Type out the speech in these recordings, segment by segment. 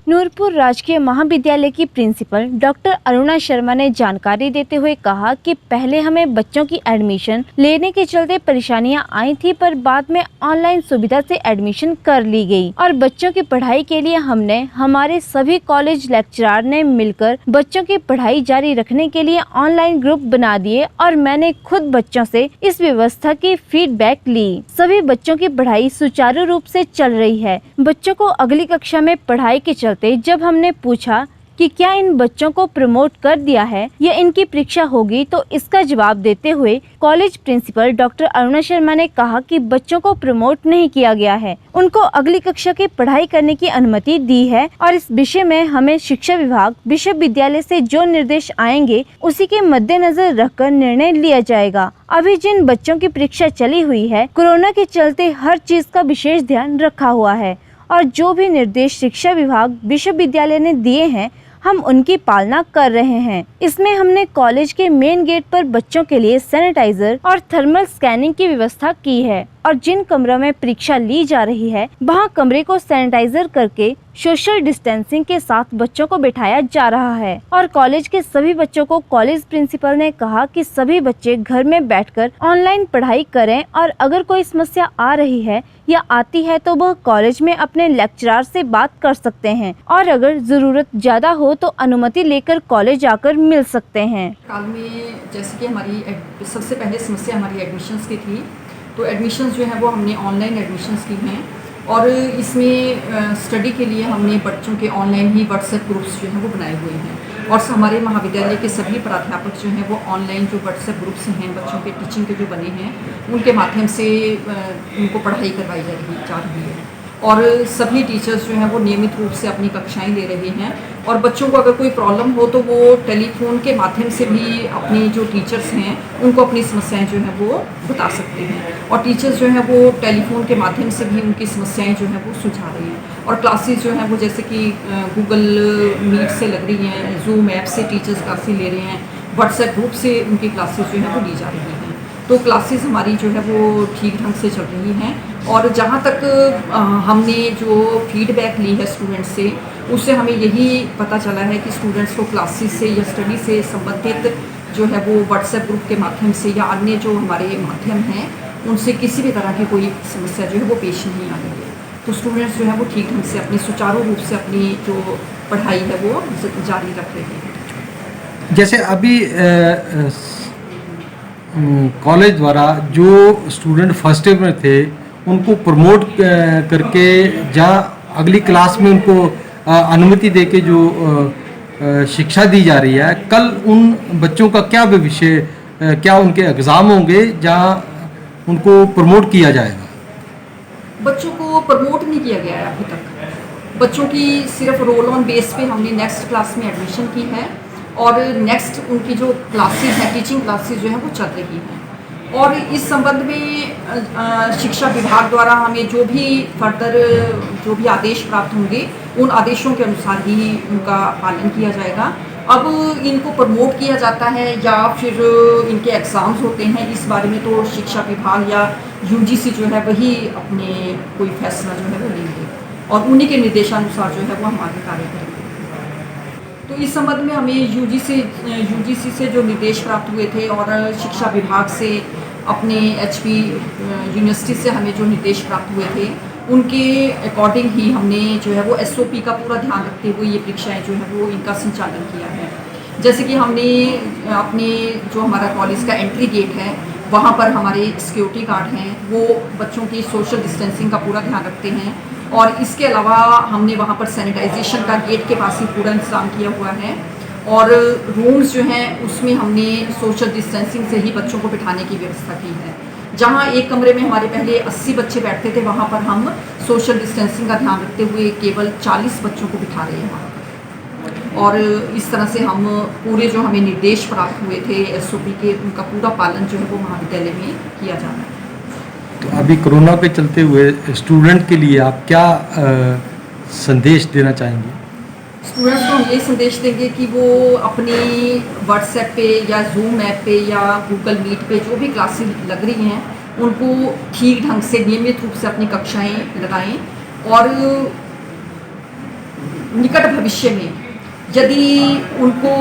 नूरपुर राजकीय महाविद्यालय की प्रिंसिपल डॉक्टर अरुणा शर्मा ने जानकारी देते हुए कहा कि पहले हमें बच्चों की एडमिशन लेने के चलते परेशानियां आई थी, पर बाद में ऑनलाइन सुविधा से एडमिशन कर ली गई और बच्चों की पढ़ाई के लिए हमने हमारे सभी कॉलेज लेक्चरर ने मिलकर बच्चों की पढ़ाई जारी रखने के लिए ऑनलाइन ग्रुप बना दिए और मैंने खुद बच्चों से इस व्यवस्था की फीडबैक ली। सभी बच्चों की पढ़ाई सुचारू रूप से चल रही है। बच्चों को अगली कक्षा में पढ़ाई के चलते जब हमने पूछा कि क्या इन बच्चों को प्रमोट कर दिया है या इनकी परीक्षा होगी, तो इसका जवाब देते हुए college principal doctor Aruna Sharma ने कहा कि बच्चों को प्रमोट नहीं किया गया है, उनको अगली कक्षा की पढ़ाई करने की अनुमति दी है और इस विषय में हमें शिक्षा विभाग विश्वविद्यालय से जो निर्देश आएंगे उसी के मद्देनजर रखकर निर्णय लिया जाएगा। अभी जिन बच्चों की परीक्षा चली हुई है, कोरोना के चलते हर चीज का विशेष ध्यान रखा हुआ है और जो भी निर्देश शिक्षा विभाग विश्वविद्यालय ने दिए हैं हम उनकी पालना कर रहे हैं। इसमें हमने कॉलेज के मेन गेट पर बच्चों के लिए सैनिटाइजर और थर्मल स्कैनिंग की व्यवस्था की है और जिन कमरों में परीक्षा ली जा रही है वहां कमरे को सैनिटाइजर करके सोशल डिस्टेंसिंग के साथ बच्चों को बिठाया जा रहा है। और कॉलेज के सभी बच्चों को कॉलेज प्रिंसिपल ने कहा कि सभी बच्चे घर में बैठकर ऑनलाइन पढ़ाई करें और अगर कोई समस्या आ रही है या आती है तो वह कॉलेज में अपने लेक्चरर से बात कर सकते हैं और अगर जरूरत ज्यादा हो तो अनुमति लेकर कॉलेज आकर मिल सकते हैं। हाल में जैसे कि हमारी सबसे पहले समस्या हमारी एडमिशन्स की थी, तो एडमिशन्स जो है वो हमने ऑनलाइन एडमिशन्स की हैं और इसमें स्टडी के लिए हमने बच्चों के ऑनलाइन ही व्हाट्सएप ग्रुप्स जो हैं वो बनाए हुए हैं और हमारे महाविद्यालय के सभी प्राध्यापक जो हैं वो ऑनलाइन जो व्हाट्सएप ग्रुप्स हैं बच्चों के टीचिंग के जो बने हैं उनके माध्यम से उनको पढ़ाई करवाई जा रही है और सभी टीचर्स जो हैं वो नियमित रूप से अपनी कक्षाएं ले रहे हैं और बच्चों को अगर कोई प्रॉब्लम हो तो वो टेलीफोन के माध्यम से भी अपनी जो टीचर्स हैं उनको अपनी समस्याएं जो हैं वो बता सकते हैं और टीचर्स जो हैं वो टेलीफोन के माध्यम से भी उनकी समस्याएं जो हैं वो सुलझा रही हैं और क्लासेस जो हैं वो जैसे कि गूगल मीट से लग रही हैं, जूम ऐप से टीचर्स क्लासेस ले रहे हैं, व्हाट्सएप ग्रुप से उनकी क्लासेस जो हैं वो ली जा रही हैं। तो क्लासेस हमारी जो है वो ठीक ढंग से चल रही हैं और जहाँ तक हमने जो फीडबैक ली है स्टूडेंट्स से उससे हमें यही पता चला है कि स्टूडेंट्स को क्लासेस से या स्टडी से संबंधित जो है वो व्हाट्सएप ग्रुप के माध्यम से या अन्य जो हमारे माध्यम हैं उनसे किसी भी तरह की कोई समस्या जो है वो पेश नहीं आ रही है। तो स्टूडेंट्स जो है वो ठीक ढंग से अपनी सुचारू रूप से अपनी जो पढ़ाई है वो जारी रख रहे हैं। जैसे अभी कॉलेज द्वारा जो स्टूडेंट फर्स्ट ईयर में थे उनको प्रमोट करके जहाँ अगली क्लास में उनको अनुमति देके जो शिक्षा दी जा रही है, कल उन बच्चों का क्या भविष्य, क्या उनके एग्ज़ाम होंगे जहाँ उनको प्रमोट किया जाएगा? बच्चों को प्रमोट नहीं किया गया है अभी तक। बच्चों की सिर्फ रोल ऑन बेस पे हमने नेक्स्ट क्लास में एडमिशन की है और नेक्स्ट उनकी जो क्लासेस हैं, टीचिंग क्लासेस जो हैं वो चल रही हैं और इस संबंध में शिक्षा विभाग द्वारा हमें जो भी आदेश प्राप्त होंगे उन आदेशों के अनुसार ही उनका पालन किया जाएगा। अब इनको प्रमोट किया जाता है या फिर इनके एग्ज़ाम्स होते हैं, इस बारे में तो शिक्षा विभाग या यूजीसी जो है वही अपने कोई फैसला जो है वो लेंगे और उन्हीं के निर्देशानुसार जो है वो हम आगे कार्य करेंगे। तो इस संबंध में हमें यूजीसी से जो निर्देश प्राप्त हुए थे और शिक्षा विभाग से अपने एचपी यूनिवर्सिटी से हमें जो निर्देश प्राप्त हुए थे उनके अकॉर्डिंग ही हमने जो है वो एसओपी का पूरा ध्यान रखते हुए ये परीक्षाएं जो है वो इनका संचालन किया है। जैसे कि हमने अपने जो हमारा कॉलेज का एंट्री गेट है वहाँ पर हमारे सिक्योरिटी गार्ड हैं, वो बच्चों की सोशल डिस्टेंसिंग का पूरा ध्यान रखते हैं और इसके अलावा हमने वहाँ पर सैनिटाइजेशन का गेट के पास ही पूरा इंतजाम किया हुआ है और रूम्स जो हैं उसमें हमने सोशल डिस्टेंसिंग से ही बच्चों को बिठाने की व्यवस्था की है। जहाँ एक कमरे में हमारे पहले 80 बच्चे बैठते थे वहाँ पर हम सोशल डिस्टेंसिंग का ध्यान रखते हुए केवल 40 बच्चों को बिठा रहे हैं वहाँ पर और इस तरह से हम पूरे जो हमें निर्देश प्राप्त हुए थे एसओपी के उनका पूरा पालन जो है वो महाविद्यालय में किया जा रहा है। तो अभी कोरोना के चलते हुए स्टूडेंट के लिए आप क्या संदेश देना चाहेंगे? स्टूडेंट्स को हम यही संदेश देंगे कि वो अपनी व्हाट्सएप पे या जूम ऐप पे या गूगल मीट पे जो भी क्लासेस लग रही हैं उनको ठीक ढंग से नियमित रूप से अपनी कक्षाएं लगाएं और निकट भविष्य में यदि उनको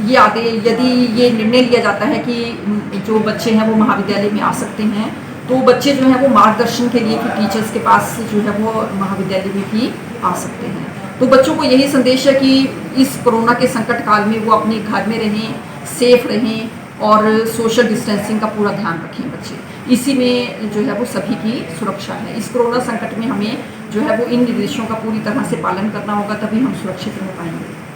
यदि ये निर्णय लिया जाता है कि जो बच्चे हैं वो महाविद्यालय में आ सकते हैं, तो बच्चे जो हैं वो मार्गदर्शन के लिए फिर टीचर्स के पास जो है वो महाविद्यालय में भी आ सकते हैं। तो बच्चों को यही संदेश है कि इस कोरोना के संकट काल में वो अपने घर में रहें, सेफ रहें और सोशल डिस्टेंसिंग का पूरा ध्यान रखें बच्चे। इसी में जो है वो सभी की सुरक्षा है। इस कोरोना संकट में हमें जो है वो इन निर्देशों का पूरी तरह से पालन करना होगा, तभी हम सुरक्षित रह पाएंगे।